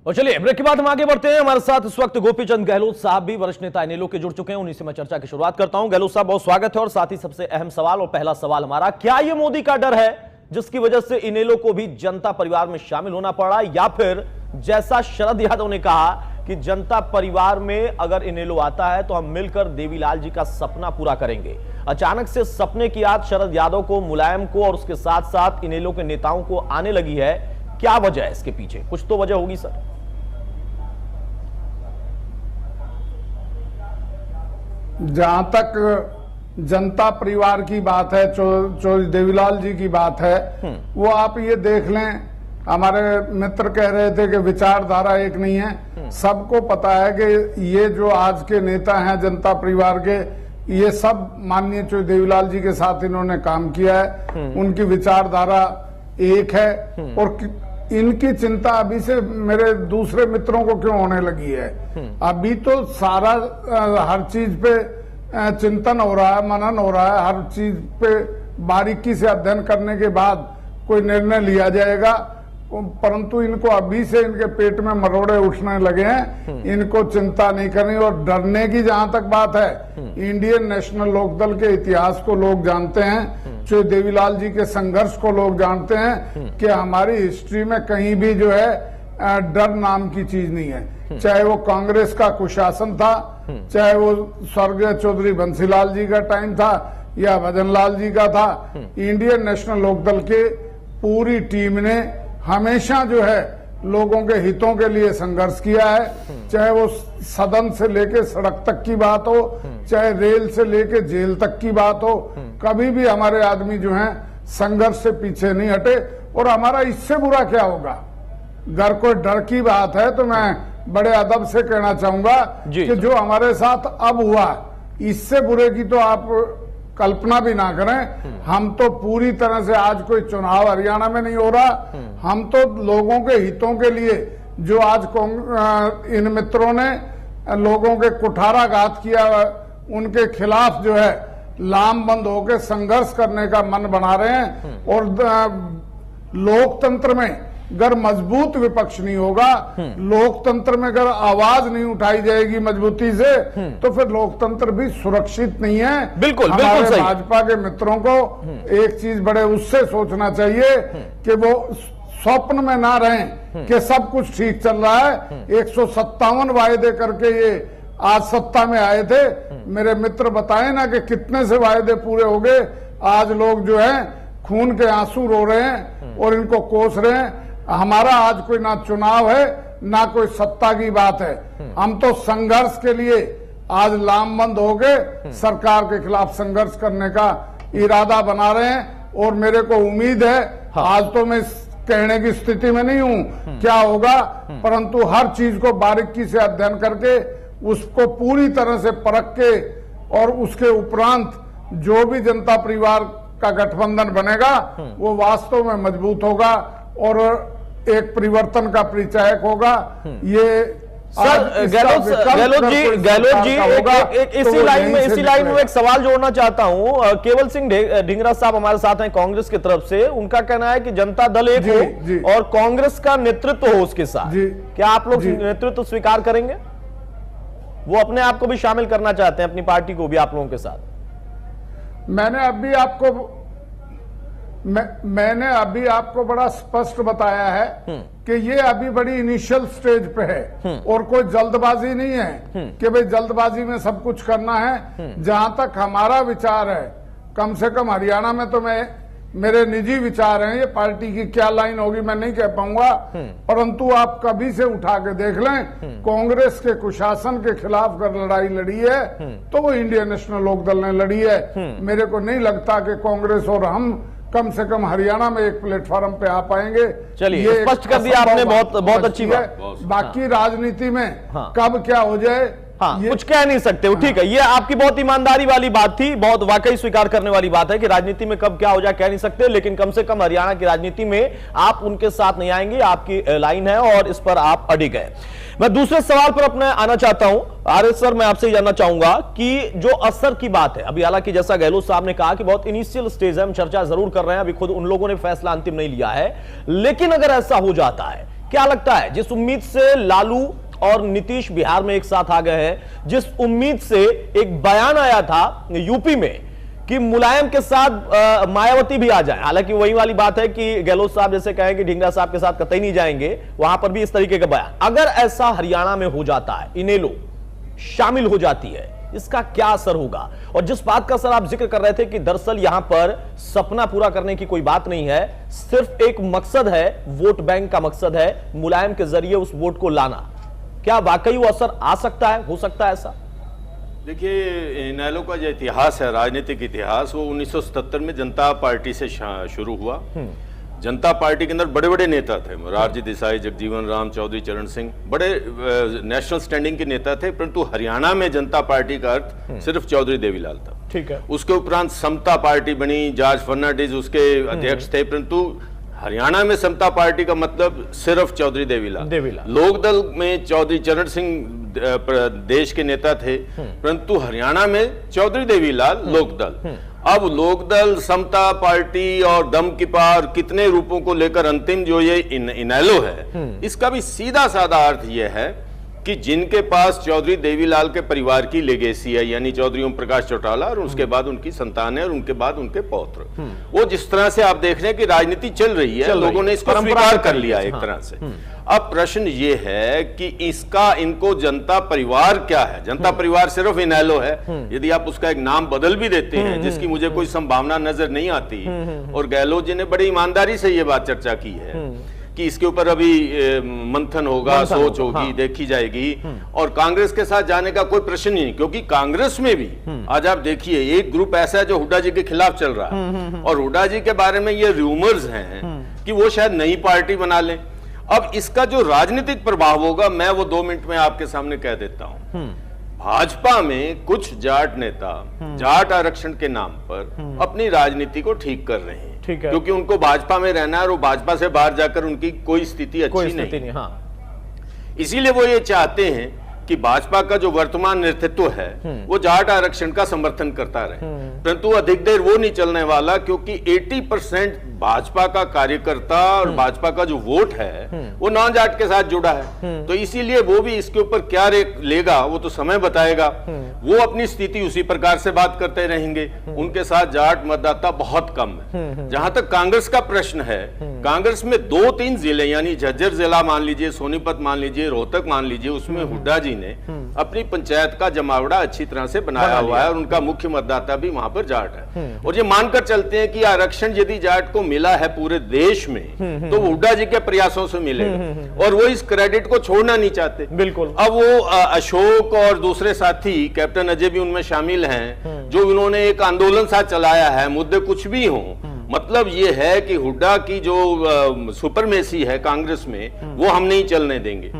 और चलिए ब्रेक के बाद हम आगे बढ़ते हैं। हमारे साथ इस वक्त गोपीचंद गहलोत साहब भी वरिष्ठ नेता इनेलो के जुड़ चुके हैं, उन्हीं से मैं चर्चा की शुरुआत करता हूं। गहलोत साहब, बहुत स्वागत है। और साथ ही सबसे अहम सवाल और पहला सवाल हमारा, क्या यह मोदी का डर है जिसकी वजह से इनेलो को भी जनता परिवार में शामिल होना पड़ा, या फिर जैसा शरद यादव ने कहा कि जनता परिवार में अगर इनेलो आता है तो हम मिलकर देवीलाल जी का सपना पूरा करेंगे? अचानक से सपने की याद शरद यादव को, मुलायम को और उसके साथ साथ इनेलो के नेताओं को आने लगी है। क्या वजह है इसके पीछे? कुछ तो वजह होगी सर। जहां तक जनता परिवार की बात है, देवीलाल जी की बात है, वो आप ये देख लें, हमारे मित्र कह रहे थे कि विचारधारा एक नहीं है। सबको पता है कि ये जो आज के नेता हैं जनता परिवार के, ये सब माननीय देवीलाल जी के साथ इन्होंने काम किया है। उनकी विचारधारा एक है और इनकी चिंता अभी से मेरे दूसरे मित्रों को क्यों होने लगी है? अभी तो सारा हर चीज पे चिंतन हो रहा है, मनन हो रहा है, हर चीज पे बारीकी से अध्ययन करने के बाद कोई निर्णय लिया जाएगा। परंतु इनको अभी से इनके पेट में मरोड़े उठने लगे हैं, इनको चिंता नहीं करनी। और डरने की जहां तक बात है, इंडियन नेशनल लोकदल के इतिहास को लोग जानते हैं, जो देवीलाल जी के संघर्ष को लोग जानते हैं कि हमारी हिस्ट्री में कहीं भी जो है डर नाम की चीज नहीं है। चाहे वो कांग्रेस का कुशासन था, चाहे वो स्वर्गीय चौधरी बंसीलाल जी का टाइम था या भजनलाल जी का था, इंडियन नेशनल लोकदल के पूरी टीम ने हमेशा जो है लोगों के हितों के लिए संघर्ष किया है। चाहे वो सदन से लेके सड़क तक की बात हो, चाहे रेल से लेके जेल तक की बात हो, कभी भी हमारे आदमी जो हैं संघर्ष से पीछे नहीं हटे। और हमारा इससे बुरा क्या होगा? अगर कोई डर की बात है तो मैं बड़े अदब से कहना चाहूंगा कि जो हमारे साथ अब हुआ, इससे बुरे की तो आप कल्पना भी ना करें। हम तो पूरी तरह से, आज कोई चुनाव हरियाणा में नहीं हो रहा, हम तो लोगों के हितों के लिए, जो आज इन मित्रों ने लोगों के कुठाराघात किया, उनके खिलाफ जो है लामबंद होकर संघर्ष करने का मन बना रहे हैं। और लोकतंत्र में अगर मजबूत विपक्ष नहीं होगा, लोकतंत्र में अगर आवाज नहीं उठाई जाएगी मजबूती से, तो फिर लोकतंत्र भी सुरक्षित नहीं है। बिल्कुल, हमारे बिल्कुल सही। भाजपा के मित्रों को एक चीज बड़े उससे सोचना चाहिए कि वो स्वप्न में ना रहें कि सब कुछ ठीक चल रहा है। 157 वायदे करके ये आज सत्ता में आए थे। मेरे मित्र बताए ना कि कितने से वायदे पूरे हो गए। आज लोग जो है खून के आंसू रो रहे हैं और इनको कोस रहे हैं। हमारा आज कोई ना चुनाव है ना कोई सत्ता की बात है, हम तो संघर्ष के लिए आज लामबंद हो गए सरकार के खिलाफ संघर्ष करने का इरादा बना रहे हैं। और मेरे को उम्मीद है, आज तो मैं कहने की स्थिति में नहीं हूं क्या होगा, परंतु हर चीज को बारीकी से अध्ययन करके उसको पूरी तरह से परख के और उसके उपरांत जो भी जनता परिवार का गठबंधन बनेगा वो वास्तव में मजबूत होगा और एक परिवर्तन का परिचायक होगा। ये सर गहलोत जी एक इसी लाइन में एक सवाल जोड़ना चाहता हूं। केवल सिंह ढींगरा साहब हमारे साथ हैं कांग्रेस की तरफ से। उनका कहना है कि जनता दल एक हो और कांग्रेस का नेतृत्व हो उसके साथ। क्या आप लोग नेतृत्व स्वीकार करेंगे? वो अपने आप को भी शामिल करना चाहते हैं, अपनी पार्टी को भी आप लोगों के साथ। मैंने अभी आपको बड़ा स्पष्ट बताया है कि ये अभी बड़ी इनिशियल स्टेज पे है और कोई जल्दबाजी नहीं है कि भाई जल्दबाजी में सब कुछ करना है। जहां तक हमारा विचार है, कम से कम हरियाणा में तो मेरे निजी विचार हैं, ये पार्टी की क्या लाइन होगी मैं नहीं कह पाऊंगा, परंतु आप कभी से उठा के देख लें, कांग्रेस के कुशासन के खिलाफ अगर लड़ाई लड़ी है तो वो इंडियन नेशनल लोकदल ने लड़ी है। मेरे को नहीं लगता कि कांग्रेस और हम कम से कम हरियाणा में एक प्लेटफॉर्म पे आ पाएंगे। चलिए, स्पष्ट कर दिया आपने, बहुत अच्छी बात। बाकी राजनीति में कब क्या हो जाए कुछ कह नहीं सकते हो, ठीक है। ये आपकी बहुत ईमानदारी वाली बात थी, बहुत वाकई स्वीकार करने वाली बात है कि राजनीति में कब क्या हो जाए कह नहीं सकते, लेकिन कम से कम हरियाणा की राजनीति में आप उनके साथ नहीं आएंगे, आपकी लाइन है और इस पर आप अडिग हैं। मैं दूसरे सवाल पर अपने आना चाहता हूं। आरएस सर, मैं आपसे जानना चाहूंगा कि जो असर की बात है, अभी हालांकि जैसा गहलोत साहब ने कहा कि बहुत इनिशियल स्टेज है, हम चर्चा जरूर कर रहे हैं, अभी खुद उन लोगों ने फैसला अंतिम नहीं लिया है, लेकिन अगर ऐसा हो जाता है क्या लगता है, जिस उम्मीद से लालू और नीतीश बिहार में एक साथ आ गए हैं, जिस उम्मीद से एक बयान आया था यूपी में कि मुलायम के साथ मायावती भी आ जाए, हालांकि वही वाली बात है कि गहलोत साहब जैसे कहें कि ढींगरा साहब के साथ कतई नहीं जाएंगे, वहां पर भी इस तरीके का बयान, अगर ऐसा हरियाणा में हो जाता है, इनेलो शामिल हो जाती है, इसका क्या असर होगा? और जिस बात का सर आप जिक्र कर रहे थे कि दरअसल यहां पर सपना पूरा करने की कोई बात नहीं है, सिर्फ एक मकसद है, वोट बैंक का मकसद है, मुलायम के जरिए उस वोट को लाना, क्या वाकई वो असर आ सकता है, हो सकता है ऐसा? देखिए, इनेलो का जो इतिहास है, राजनीतिक इतिहास, वो 1977 में जनता पार्टी से शुरू हुआ। जनता पार्टी के अंदर बड़े बड़े नेता थे, मोरारजी देसाई, जगजीवन राम, चौधरी चरण सिंह, बड़े नेशनल स्टैंडिंग के नेता थे, परंतु हरियाणा में जनता पार्टी का अर्थ सिर्फ चौधरी देवीलाल था। ठीक है। उसके उपरांत समता पार्टी बनी, जॉर्ज फर्नांडिस उसके अध्यक्ष थे, परंतु हरियाणा में समता पार्टी का मतलब सिर्फ चौधरी देवीलाल। लोकदल में चौधरी चरण सिंह देश के नेता थे, परंतु हरियाणा में चौधरी देवीलाल लोकदल। अब लोकदल, समता पार्टी और दम की पार कितने रूपों को लेकर अंतिम जो ये इनेलो है, इसका भी सीधा साधा अर्थ यह है कि जिनके पास चौधरी देवीलाल के परिवार की लेगेसी है, यानी चौधरी ओम प्रकाश चौटाला और उसके बाद उनकी संतान है और उनके बाद उनके पौत्र, वो जिस तरह से आप देख रहे हैं कि राजनीति चल रही है, लोगों ने इसको स्वीकार कर लिया एक तरह से। अब प्रश्न ये है कि इसका इनको जनता परिवार क्या है? जनता परिवार सिर्फ इनेलो है। यदि आप उसका एक नाम बदल भी देते हैं, जिसकी मुझे कोई संभावना नजर नहीं आती, और गहलोत जी ने बड़ी ईमानदारी से ये बात चर्चा की है कि इसके ऊपर अभी मंथन होगा, सोच होगी, देखी जाएगी, और कांग्रेस के साथ जाने का कोई प्रश्न नहीं, क्योंकि कांग्रेस में भी आज आप देखिए एक ग्रुप ऐसा है जो हुड्डा जी के खिलाफ चल रहा है, और हुड्डा जी के बारे में ये रूमर्स हैं कि वो शायद नई पार्टी बना लें। अब इसका जो राजनीतिक प्रभाव होगा, मैं वो 2 मिनट में आपके सामने कह देता हूं। भाजपा में कुछ जाट नेता जाट आरक्षण के नाम पर अपनी राजनीति को ठीक कर रहे हैं, ठीक है, क्योंकि उनको भाजपा में रहना है और भाजपा से बाहर जाकर उनकी कोई स्थिति अच्छी नहीं। हाँ। इसीलिए वो ये चाहते हैं कि भाजपा का जो वर्तमान नेतृत्व है वो जाट आरक्षण का समर्थन करता रहे, परंतु अधिक देर वो नहीं चलने वाला, क्योंकि 80% भाजपा का कार्यकर्ता और भाजपा का जो वोट है वो नॉन जाट के साथ जुड़ा है। तो इसीलिए वो भी इसके ऊपर क्या लेगा वो तो समय बताएगा। वो अपनी स्थिति उसी प्रकार से बात करते रहेंगे, उनके साथ जाट मतदाता बहुत कम है। जहां तक कांग्रेस का प्रश्न है, कांग्रेस में 2-3 जिले, यानी झज्जर जिला मान लीजिए, सोनीपत मान लीजिए, रोहतक मान लीजिए, उसमें हुड्डा जी ने अपनी पंचायत का जमावड़ा अच्छी तरह से बनाया हुआ है और उनका मुख्य मतदाता भी वहां पर जाट है। और ये मानकर चलते हैं कि आरक्षण यदि जाट को मिला है पूरे देश में, तो हुड्डा जी के प्रयासों से मिलेगा, और वो इस क्रेडिट को छोड़ना नहीं चाहते। बिल्कुल। अब वो अशोक और दूसरे साथी, कैप्टन अजय भी उनमें शामिल हैं, जो उन्होंने एक आंदोलन सा चलाया है, मुद्दे कुछ भी हों, मतलब ये है कि हुड्डा की जो सुपरमेसी है कांग्रेस में, वो हम नहीं चलने देंगे।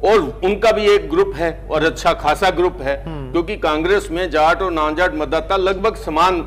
और उनका भी एक ग्रुप है और अच्छा खासा ग्रुप है, क्योंकि कांग्रेस में जाट और नॉन जाट मतदाता लगभग समान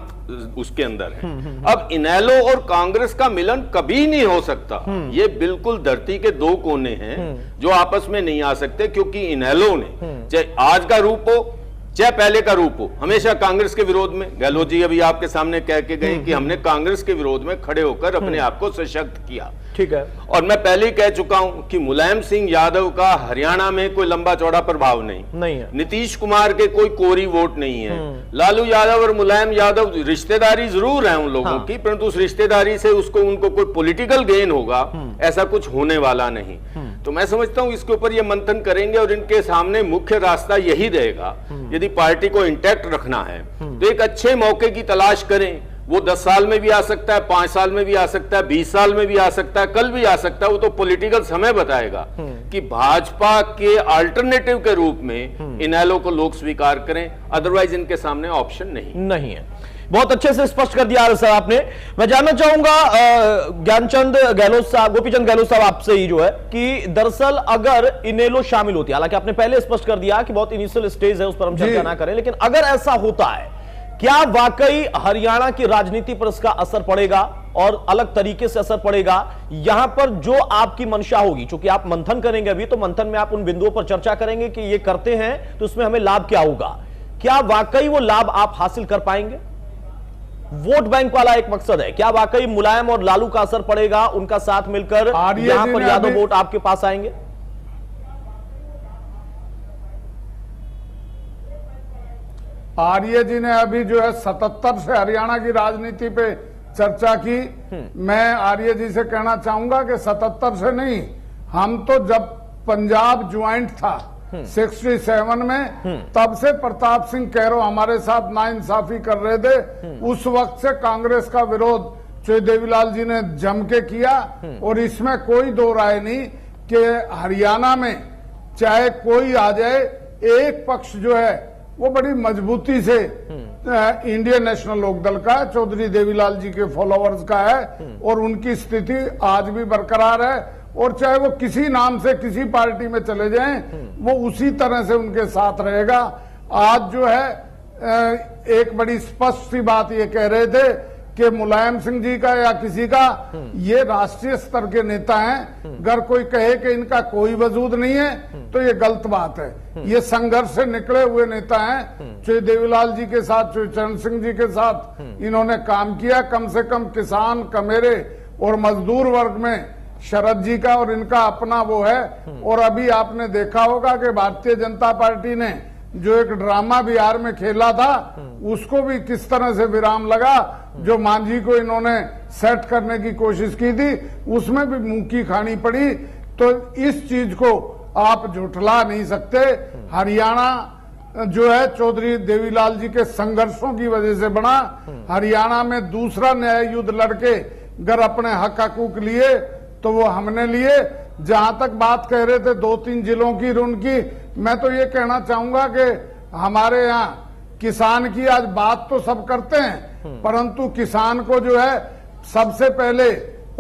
उसके अंदर है। अब इनेलो और कांग्रेस का मिलन कभी नहीं हो सकता, ये बिल्कुल धरती के 2 कोने हैं जो आपस में नहीं आ सकते, क्योंकि इनेलो ने चाहे आज का रूप हो चाहे पहले का रूप हो, हमेशा कांग्रेस के विरोध में, गहलोत जी अभी आपके सामने कह के गए कि हमने कांग्रेस के विरोध में खड़े होकर अपने आप को सशक्त किया। ठीक है। और मैं पहले ही कह चुका हूं कि मुलायम सिंह यादव का हरियाणा में कोई लंबा चौड़ा प्रभाव नहीं है। नीतीश कुमार के कोई कोरी वोट नहीं है। लालू यादव और मुलायम यादव रिश्तेदारी जरूर है उन लोगों की, परंतु उस रिश्तेदारी से उनको कोई पॉलिटिकल गेन होगा ऐसा कुछ होने वाला नहीं। तो मैं समझता हूं इसके ऊपर ये मंथन करेंगे और इनके सामने मुख्य रास्ता यही रहेगा, यदि पार्टी को इंटैक्ट रखना है तो एक अच्छे मौके की तलाश करें। वो 10 साल में भी आ सकता है, 5 साल में भी आ सकता है, 20 साल में भी आ सकता है, कल भी आ सकता है, वो तो पॉलिटिकल समय बताएगा कि भाजपा के अल्टरनेटिव के रूप में इनेलो को लोग स्वीकार करें, अदरवाइज इनके सामने ऑप्शन नहीं है। बहुत अच्छे से स्पष्ट कर दिया सर आपने। मैं जानना चाहूंगा ज्ञानचंद गहलोत साहब, गोपीचंद गहलोत साहब आपसे ही जो है कि दरअसल अगर इनेलो शामिल होती है, हालांकि आपने पहले स्पष्ट कर दिया कि बहुत इनिशियल स्टेज है, उस पर हम चर्चा ना करें, लेकिन अगर ऐसा होता है, क्या वाकई हरियाणा की राजनीति पर इसका असर पड़ेगा और अलग तरीके से असर पड़ेगा? यहां पर जो आपकी मंशा होगी, क्योंकि आप मंथन करेंगे अभी, तो मंथन में आप उन बिंदुओं पर चर्चा करेंगे कि ये करते हैं तो उसमें हमें लाभ क्या होगा, क्या वाकई वो लाभ आप हासिल कर पाएंगे? वोट बैंक वाला एक मकसद है। क्या वाकई मुलायम और लालू का असर पड़ेगा, उनका साथ मिलकर यहां पर यादव वोट आपके पास आएंगे? आर्य जी ने अभी जो है 77 से हरियाणा की राजनीति पे चर्चा की। मैं आर्य जी से कहना चाहूंगा कि 77 से नहीं, हम तो जब पंजाब ज्वाइंट था 67 में, तब से प्रताप सिंह कैरो हमारे साथ नाइंसाफी कर रहे थे। उस वक्त से कांग्रेस का विरोध श्री देवीलाल जी ने जम के किया। और इसमें कोई दो राय नहीं कि हरियाणा में चाहे कोई आ जाए, एक पक्ष जो है वो बड़ी मजबूती से इंडियन नेशनल लोकदल का है, चौधरी देवीलाल जी के फॉलोअर्स का है, और उनकी स्थिति आज भी बरकरार है। और चाहे वो किसी नाम से किसी पार्टी में चले जाएं, वो उसी तरह से उनके साथ रहेगा। आज जो है एक बड़ी स्पष्ट सी बात ये कह रहे थे कि मुलायम सिंह जी का या किसी का, ये राष्ट्रीय स्तर के नेता हैं। अगर कोई कहे कि इनका कोई वजूद नहीं है तो ये गलत बात है। ये संघर्ष से निकले हुए नेता हैं। श्री देवीलाल जी के साथ, श्री चरण सिंह जी के साथ इन्होंने काम किया। कम से कम किसान, कमेरे और मजदूर वर्ग में शरद जी का और इनका अपना वो है। और अभी आपने देखा होगा कि भारतीय जनता पार्टी ने जो एक ड्रामा बिहार में खेला था, उसको भी किस तरह से विराम लगा। जो मांझी को इन्होंने सेट करने की कोशिश की थी, उसमें भी मुंह की खानी पड़ी। तो इस चीज को आप झुठला नहीं सकते। हरियाणा जो है चौधरी देवीलाल जी के संघर्षों की वजह से बना। हरियाणा में दूसरा न्याय युद्ध लड़के अगर अपने हक हकूक लिए तो वो हमने लिए। जहां तक बात कह रहे थे 2-3 जिलों की, उनकी, मैं तो ये कहना चाहूंगा कि हमारे यहाँ किसान की आज बात तो सब करते हैं, परंतु किसान को जो है सबसे पहले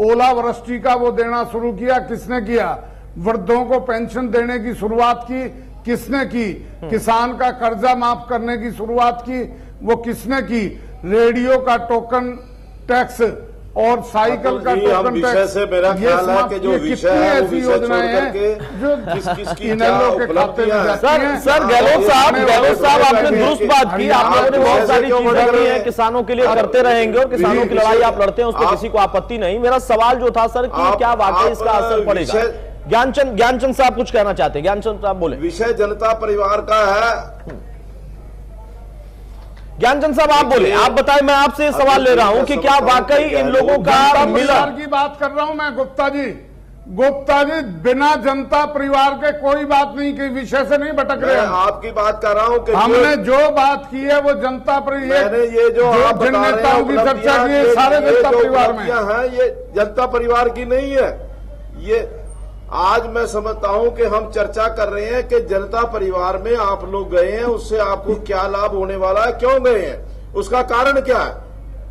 ओलावृष्टि का वो देना शुरू किया किसने किया? वृद्धों को पेंशन देने की शुरुआत की किसने की? किसान का कर्जा माफ करने की शुरुआत की वो किसने की? रेडियो का टोकन टैक्स और साइकिल का टोकन टैक्स, से मेरा ख्याल है कि जो विषय है ऐसी योजनाएं हैं जो इनेलो के खाते में जाती हैं। सर गहलोत साहब आपने दुरुस्त बात की। आप लोगों ने बहुत सारी चीजें की हैं, किसानों के लिए करते रहेंगे और किसानों की लड़ाई आप लड़ते हैं, उस पर किसी को आपत्ति नहीं। मेरा सवाल जो था सर कि क्या वाकई इसका असर पड़ेगा? ज्ञानचंद साहब कुछ कहना चाहते हैं। ज्ञानचंद साहब बोले। विषय जनता परिवार का है। ज्ञानचंद साहब आप बोले, आप बताएं। मैं आपसे सवाल ले रहा हूं कि क्या वाकई इन लोगों का मिलन की बात कर रहा हूं मैं। गुप्ता जी बिना जनता परिवार के कोई बात नहीं की विषय से नहीं भटक रहे हैं। आपकी बात कर रहा हूं कि हमने जो बात की है वो जनता परिवार, ये जो आप जिन नेताओं की चर्चा की है सारे जनता परिवार में है, ये जनता परिवार की नहीं है। ये आज मैं समझता हूं कि हम चर्चा कर रहे हैं कि जनता परिवार में आप लोग गए हैं, उससे आपको क्या लाभ होने वाला है, क्यों गए हैं, उसका कारण क्या है।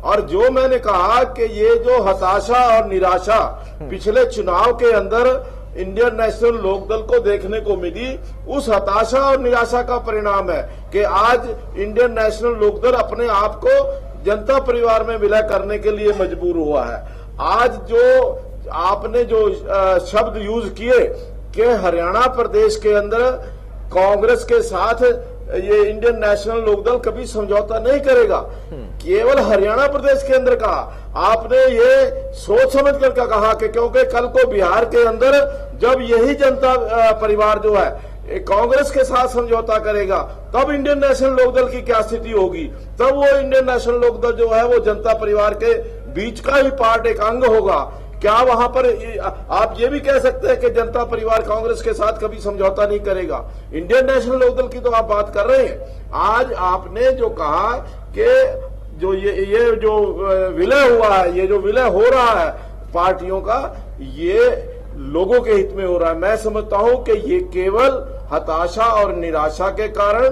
और जो मैंने कहा कि ये जो हताशा और निराशा पिछले चुनाव के अंदर इंडियन नेशनल लोकदल को देखने को मिली, उस हताशा और निराशा का परिणाम है कि आज इंडियन नेशनल लोकदल अपने आप को जनता परिवार में विलय करने के लिए मजबूर हुआ है। आज जो आपने जो शब्द यूज किए कि हरियाणा प्रदेश के अंदर कांग्रेस के साथ ये इंडियन नेशनल लोकदल कभी समझौता नहीं करेगा, केवल हरियाणा प्रदेश के अंदर कहा। आपने ये सोच समझ कर कहा कि क्योंकि कल को बिहार के अंदर जब यही जनता परिवार जो है कांग्रेस के साथ समझौता करेगा, तब इंडियन नेशनल लोकदल की क्या स्थिति होगी। तब वो इंडियन नेशनल लोकदल जो है वो जनता परिवार के बीच का ही पार्ट, एक अंग होगा। क्या वहां पर आप ये भी कह सकते हैं कि जनता परिवार कांग्रेस के साथ कभी समझौता नहीं करेगा? इंडियन नेशनल लोकदल की तो आप बात कर रहे हैं। आज आपने जो कहा कि जो ये जो विलय हुआ है, ये जो विलय हो रहा है पार्टियों का, ये लोगों के हित में हो रहा है। मैं समझता हूं कि ये केवल हताशा और निराशा के कारण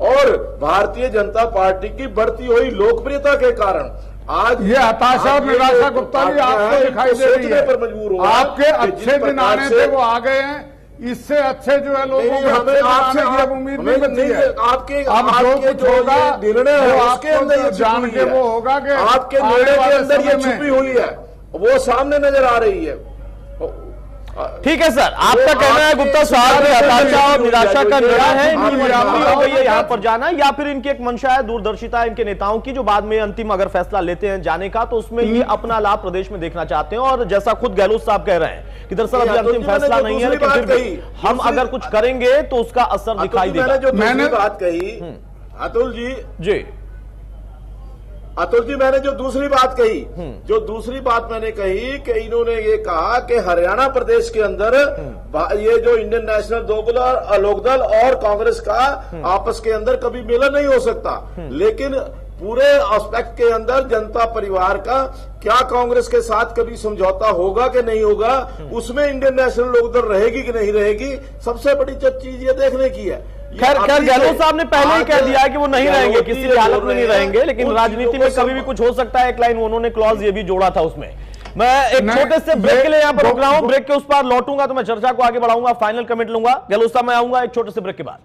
और भारतीय जनता पार्टी की बढ़ती हुई लोकप्रियता के कारण आज ये हताशा और निराशा गुप्ता जी आपको दिखाई दे रही है। पर मजबूर हो आपके अच्छे दिन आने थे वो आ गए हैं, इससे अच्छे जो है लोगों को हमें आपसे अब उम्मीद नहीं बनती है। आपके अब जो कुछ होगा निर्णय है आपके अंदर जान के वो होगा कि आपके निर्णय के अंदर ये छुपी हुई है, वो सामने नजर आ रही है। ठीक है सर, आपका कहना है गुप्ता साहब की हताशा और निराशा का निर्णय है, इनकी मजबूरी हो गई है यहाँ पर जाना, या फिर इनकी एक मंशा है, दूरदर्शिता इनके नेताओं की, जो बाद में अंतिम अगर फैसला लेते हैं जाने का तो उसमें ये अपना लाभ प्रदेश में देखना चाहते हैं। और जैसा खुद गहलोत साहब कह रहे हैं कि दरअसल अभी अंतिम फैसला नहीं है, लेकिन फिर भी हम अगर कुछ करेंगे तो उसका असर दिखाई देगा। मैंने बात कही अतुल जी, अतुल जी, मैंने जो दूसरी बात कही, जो दूसरी बात मैंने कही कि इन्होंने ये कहा कि हरियाणा प्रदेश के अंदर ये जो इंडियन नेशनल लोकदल और कांग्रेस का आपस के अंदर कभी मिलन नहीं हो सकता, लेकिन पूरे एस्पेक्ट के अंदर जनता परिवार का क्या कांग्रेस के साथ कभी समझौता होगा कि नहीं होगा, उसमें इंडियन नेशनल लोकदल रहेगी कि नहीं रहेगी, सबसे बड़ी चीज ये देखने की है। खैर गहलोत साहब ने पहले ही कह दिया है कि वो नहीं रहेंगे, किसी भी हालत में नहीं रहेंगे, लेकिन राजनीति में कभी भी कुछ हो सकता है। एक लाइन उन्होंने क्लॉज ये भी जोड़ा था उसमें। मैं एक छोटे से ब्रेक के लिए यहां पर रुक रहा हूं, ब्रेक के उस पार लौटूंगा तो मैं चर्चा को आगे बढ़ाऊंगा, फाइनल कमेंट लूंगा। गहलोत साहब मैं आऊंगा एक छोटे से ब्रेक के बाद।